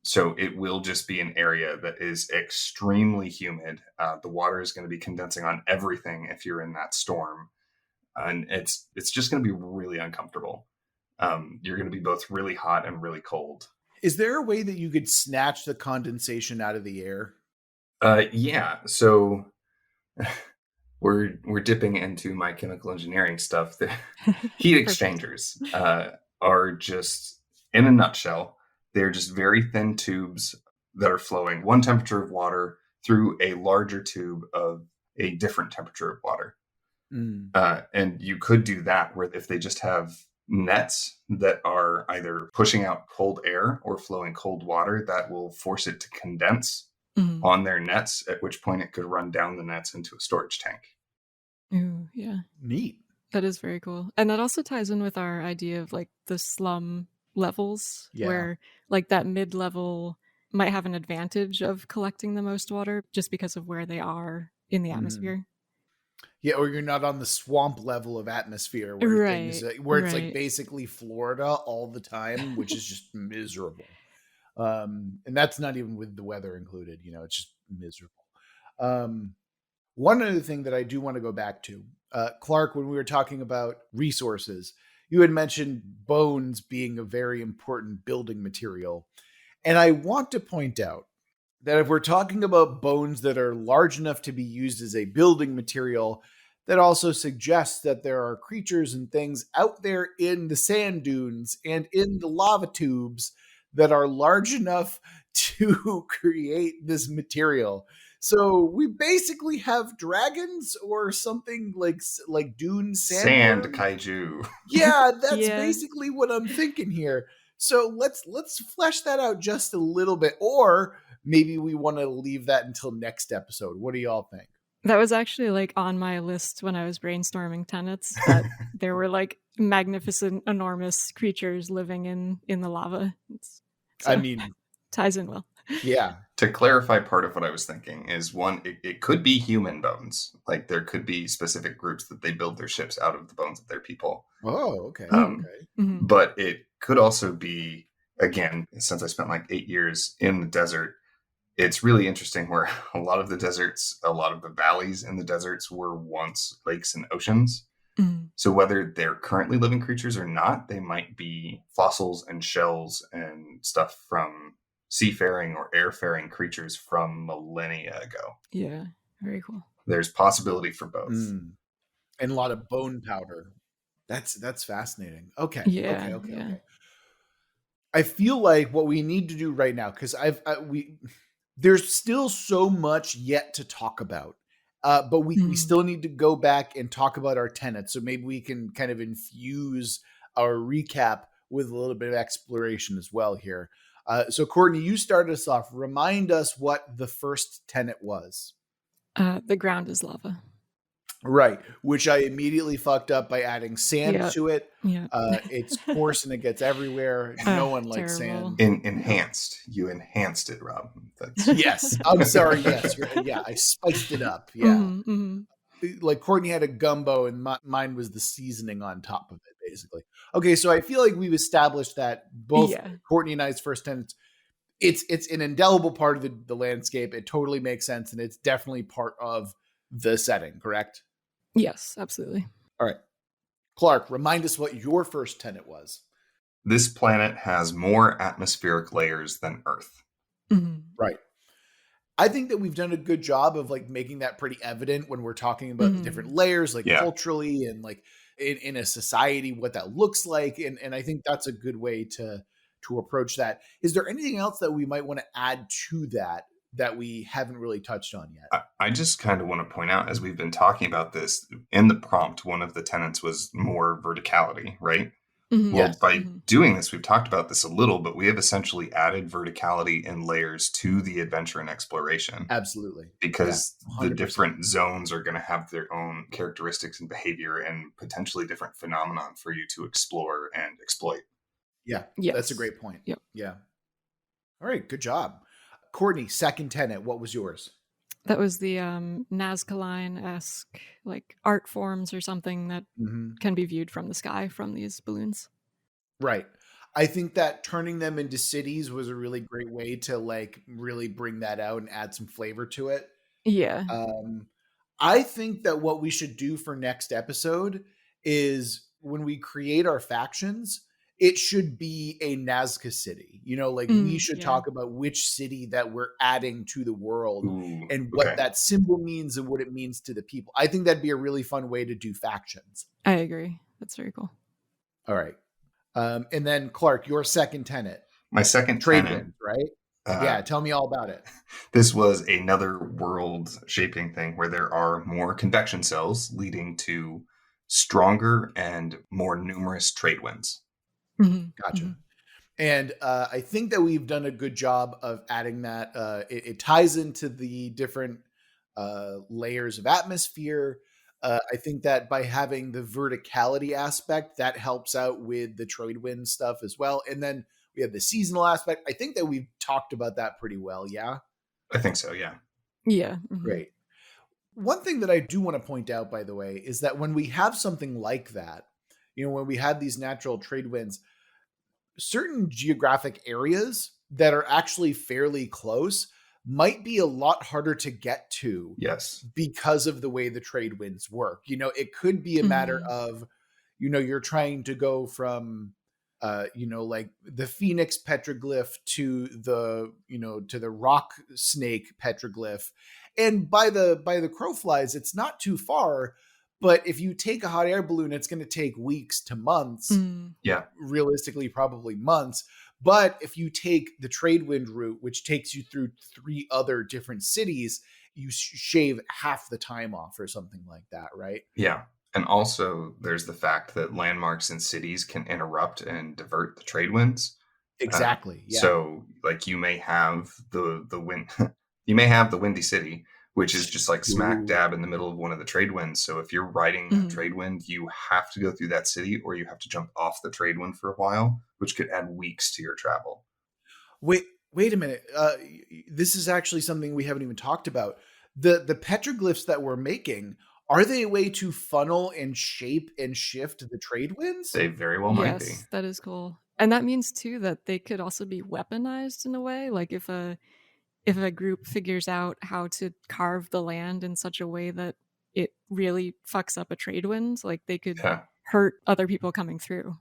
[SPEAKER 2] So it will just be an area that is extremely humid. The water is going to be condensing on everything if you're in that storm. And it's just going to be really uncomfortable. You're going to be both really hot and really cold.
[SPEAKER 1] Is there a way that you could snatch the condensation out of the air?
[SPEAKER 2] Yeah. So we're dipping into my chemical engineering stuff. The heat exchangers are just, in a nutshell, they're just very thin tubes that are flowing one temperature of water through a larger tube of a different temperature of water. And you could do that where if they just have nets that are either pushing out cold air or flowing cold water, that will force it to condense on their nets, at which point it could run down the nets into a storage tank.
[SPEAKER 3] Ooh, yeah.
[SPEAKER 1] Neat.
[SPEAKER 3] That is very cool. And that also ties in with our idea of like the slum levels, where like that mid-level might have an advantage of collecting the most water just because of where they are in the atmosphere.
[SPEAKER 1] Yeah, or you're not on the swamp level of atmosphere where it's like basically Florida all the time, which is just miserable. And that's not even with the weather included, it's just miserable. One other thing that I do want to go back to, Clark, when we were talking about resources, you had mentioned bones being a very important building material. And I want to point out that if we're talking about bones that are large enough to be used as a building material, that also suggests that there are creatures and things out there in the sand dunes and in the lava tubes that are large enough to create this material. So we basically have dragons or something like dune
[SPEAKER 2] sand kaiju.
[SPEAKER 1] Yeah, that's basically what I'm thinking here. So let's flesh that out just a little bit, or maybe we want to leave that until next episode. What do y'all think?
[SPEAKER 3] That was actually like on my list when I was brainstorming tenets, that there were like magnificent, enormous creatures living in the lava.
[SPEAKER 1] I mean,
[SPEAKER 3] ties in well.
[SPEAKER 1] Yeah.
[SPEAKER 2] To clarify, part of what I was thinking is one, it could be human bones. Like there could be specific groups that they build their ships out of the bones of their people.
[SPEAKER 1] Oh, okay.
[SPEAKER 2] But it could also be, again, since I spent like 8 years in the desert, it's really interesting where a lot of the deserts, a lot of the valleys in the deserts were once lakes and oceans. So whether they're currently living creatures or not, they might be fossils and shells and stuff from seafaring or airfaring creatures from millennia ago.
[SPEAKER 3] Yeah, very cool.
[SPEAKER 2] There's possibility for both.
[SPEAKER 1] And a lot of bone powder. That's fascinating. Okay.
[SPEAKER 3] Yeah,
[SPEAKER 1] Okay. I feel like what we need to do right now, because there's still so much yet to talk about. But we still need to go back and talk about our tenets. So maybe we can kind of infuse our recap with a little bit of exploration as well here. So Courtney, you started us off. Remind us what the first tenet was.
[SPEAKER 3] The ground is lava.
[SPEAKER 1] Right, which I immediately fucked up by adding sand to it.
[SPEAKER 3] Yeah.
[SPEAKER 1] It's coarse and it gets everywhere. No one likes
[SPEAKER 3] terrible.
[SPEAKER 1] sand.
[SPEAKER 2] Enhanced. You enhanced it, Rob.
[SPEAKER 1] Yes, I'm sorry. Yes, yeah, I spiced it up. Yeah, like Courtney had a gumbo and mine was the seasoning on top of it, basically. Okay, so I feel like we've established that both Courtney and I's first tenets, it's an indelible part of the landscape. It totally makes sense, and it's definitely part of the setting, correct?
[SPEAKER 3] Yes, absolutely.
[SPEAKER 1] All right. Clark, remind us what your first tenet was.
[SPEAKER 2] This planet has more atmospheric layers than Earth.
[SPEAKER 1] Right. I think that we've done a good job of like making that pretty evident when we're talking about the different layers, like culturally and like in a society, what that looks like. And I think that's a good way to approach that. Is there anything else that we might want to add to that we haven't really touched on yet?
[SPEAKER 2] I just kind of want to point out, as we've been talking about this, in the prompt, one of the tenets was more verticality, right? Well, by doing this, we've talked about this a little, but we have essentially added verticality and layers to the adventure and exploration.
[SPEAKER 1] Absolutely.
[SPEAKER 2] Because the different zones are going to have their own characteristics and behavior and potentially different phenomenon for you to explore and exploit.
[SPEAKER 1] Yeah, that's a great point. Yep. Yeah. All right, good job. Courtney, second tenet, what was yours?
[SPEAKER 3] That was the Nazca-line-esque like art forms or something that can be viewed from the sky from these balloons.
[SPEAKER 1] Right. I think that turning them into cities was a really great way to like really bring that out and add some flavor to it.
[SPEAKER 3] Yeah.
[SPEAKER 1] I think that what we should do for next episode is when we create our factions, it should be a Nazca city. You know, like we should talk about which city that we're adding to the world and what that symbol means and what it means to the people. I think that'd be a really fun way to do factions.
[SPEAKER 3] I agree. That's very cool.
[SPEAKER 1] All right. And then Clark, your second tenet.
[SPEAKER 2] My second
[SPEAKER 1] trade
[SPEAKER 2] tenet,
[SPEAKER 1] winds, right? Yeah, tell me all about it.
[SPEAKER 2] This was another world shaping thing where there are more convection cells leading to stronger and more numerous trade winds.
[SPEAKER 1] Gotcha. And I think that we've done a good job of adding that. It ties into the different layers of atmosphere. I think that by having the verticality aspect, that helps out with the trade wind stuff as well. And then we have the seasonal aspect. I think that we've talked about that pretty well. Yeah.
[SPEAKER 2] I think so. Yeah.
[SPEAKER 3] Yeah.
[SPEAKER 1] Great. One thing that I do want to point out, by the way, is that when we have something like that, you know, when we have these natural trade winds, certain geographic areas that are actually fairly close might be a lot harder to get to.
[SPEAKER 2] Yes.
[SPEAKER 1] Because of the way the trade winds work. You know, it could be a matter of, you know, you're trying to go from, you know, like the Phoenix petroglyph to the, you know, to the rock snake petroglyph. And by the crow flies, it's not too far. But if you take a hot air balloon, it's going to take weeks to months.
[SPEAKER 2] Yeah.
[SPEAKER 1] Realistically, probably months. But if you take the trade wind route, which takes you through 3 other different cities, you shave half the time off or something like that, right?
[SPEAKER 2] Yeah. And also there's the fact that landmarks in cities can interrupt and divert the trade winds.
[SPEAKER 1] Exactly. Yeah.
[SPEAKER 2] So like you may have the wind, you may have the windy city, which is just like smack dab in the middle of one of the trade winds. So if you're riding that trade wind, you have to go through that city, or you have to jump off the trade wind for a while, which could add weeks to your travel.
[SPEAKER 1] Wait a minute. This is actually something we haven't even talked about. The petroglyphs that we're making, are they a way to funnel and shape and shift the trade winds?
[SPEAKER 2] They very well might be.
[SPEAKER 3] Yes, that is cool. And that means too that they could also be weaponized in a way. Like if a group figures out how to carve the land in such a way that it really fucks up a trade wind, like they could hurt other people coming through.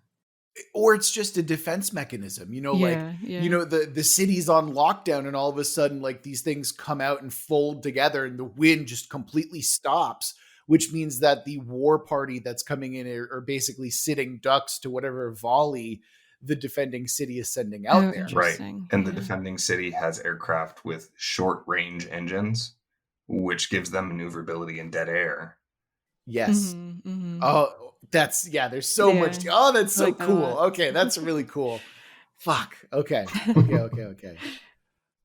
[SPEAKER 1] Or it's just a defense mechanism, you know, you know, the city's on lockdown and all of a sudden like these things come out and fold together and the wind just completely stops, which means that the war party that's coming in are basically sitting ducks to whatever volley the defending city is sending out there.
[SPEAKER 2] Right. And the defending city has aircraft with short range engines, which gives them maneuverability in dead air.
[SPEAKER 1] Yes. Oh, there's so much. Oh, that's so cool. Okay. That's really cool. Fuck. Okay.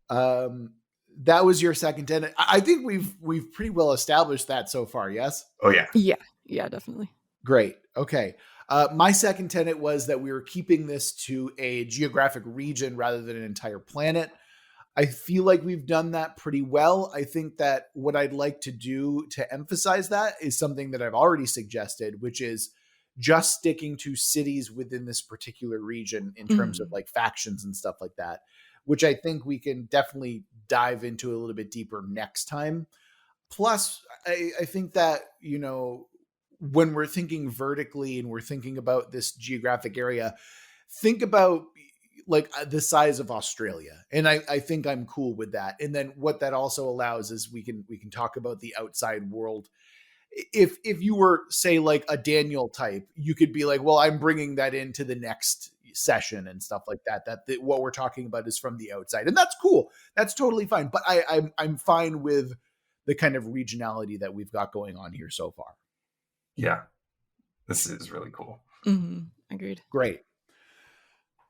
[SPEAKER 1] That was your second tenet. I think we've pretty well established that so far. Yes.
[SPEAKER 2] Oh yeah.
[SPEAKER 3] Yeah, definitely.
[SPEAKER 1] Great. Okay. My second tenet was that we were keeping this to a geographic region rather than an entire planet. I feel like we've done that pretty well. I think that what I'd like to do to emphasize that is something that I've already suggested, which is just sticking to cities within this particular region in terms of like factions and stuff like that, which I think we can definitely dive into a little bit deeper next time. Plus, I think that, you know, when we're thinking vertically and we're thinking about this geographic area, think about like the size of Australia. And I think I'm cool with that. And then what that also allows is we can talk about the outside world. If you were, say, like a Daniel type, you could be like, well, I'm bringing that into the next session and stuff like that. What we're talking about is from the outside. And that's cool. That's totally fine. But I'm fine with the kind of regionality that we've got going on here so far.
[SPEAKER 2] Yeah, this is really cool.
[SPEAKER 3] Agreed.
[SPEAKER 1] Great.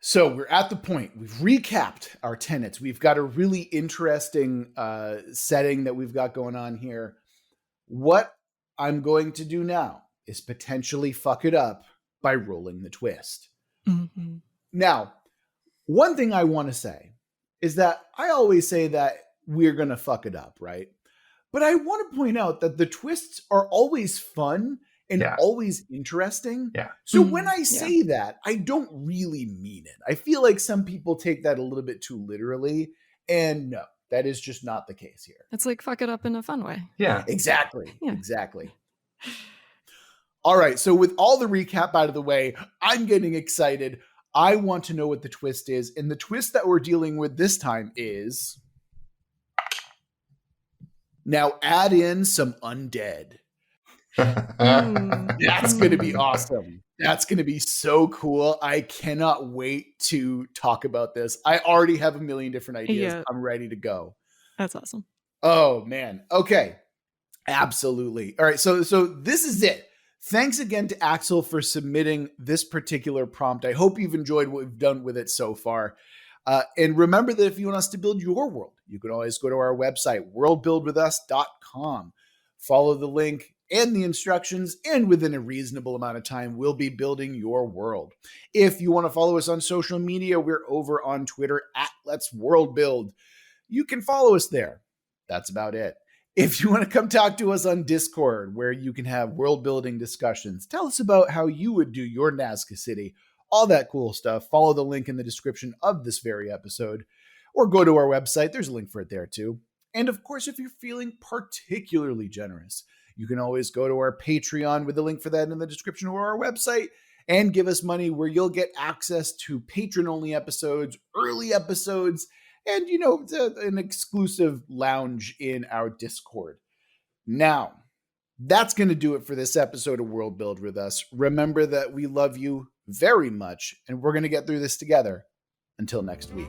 [SPEAKER 1] So we're at the point. We've recapped our tenets. We've got a really interesting setting that we've got going on here. What I'm going to do now is potentially fuck it up by rolling the twist. Now, one thing I want to say is that I always say that we're going to fuck it up, right? But I want to point out that the twists are always fun and always interesting. So when I say that, I don't really mean it. I feel like some people take that a little bit too literally. And no, that is just not the case here.
[SPEAKER 3] It's like fuck it up in a fun way.
[SPEAKER 2] Yeah,
[SPEAKER 1] exactly. Yeah. Exactly. All right. So with all the recap out of the way, I'm getting excited. I want to know what the twist is. And the twist that we're dealing with this time is, now add in some undead. That's going to be awesome. That's going to be so cool. I cannot wait to talk about this. I already have a million different ideas. Yeah. I'm ready to go.
[SPEAKER 3] That's awesome.
[SPEAKER 1] Oh, man. Okay. Absolutely. All right. So this is it. Thanks again to Axel for submitting this particular prompt. I hope you've enjoyed what we've done with it so far. And remember that if you want us to build your world, you can always go to our website, worldbuildwithus.com. Follow the link and the instructions, and within a reasonable amount of time, we'll be building your world. If you want to follow us on social media, we're over on Twitter at Let's Worldbuild. You can follow us there. That's about it. If you want to come talk to us on Discord, where you can have world building discussions, tell us about how you would do your Nazca City, all that cool stuff. Follow the link in the description of this very episode, or go to our website. There's a link for it there too. And of course, if you're feeling particularly generous, you can always go to our Patreon with the link for that in the description of our website and give us money, where you'll get access to patron-only episodes, early episodes, and, you know, an exclusive lounge in our Discord. Now, that's going to do it for this episode of World Build with Us. Remember that we love you very much, and we're going to get through this together. Until next week.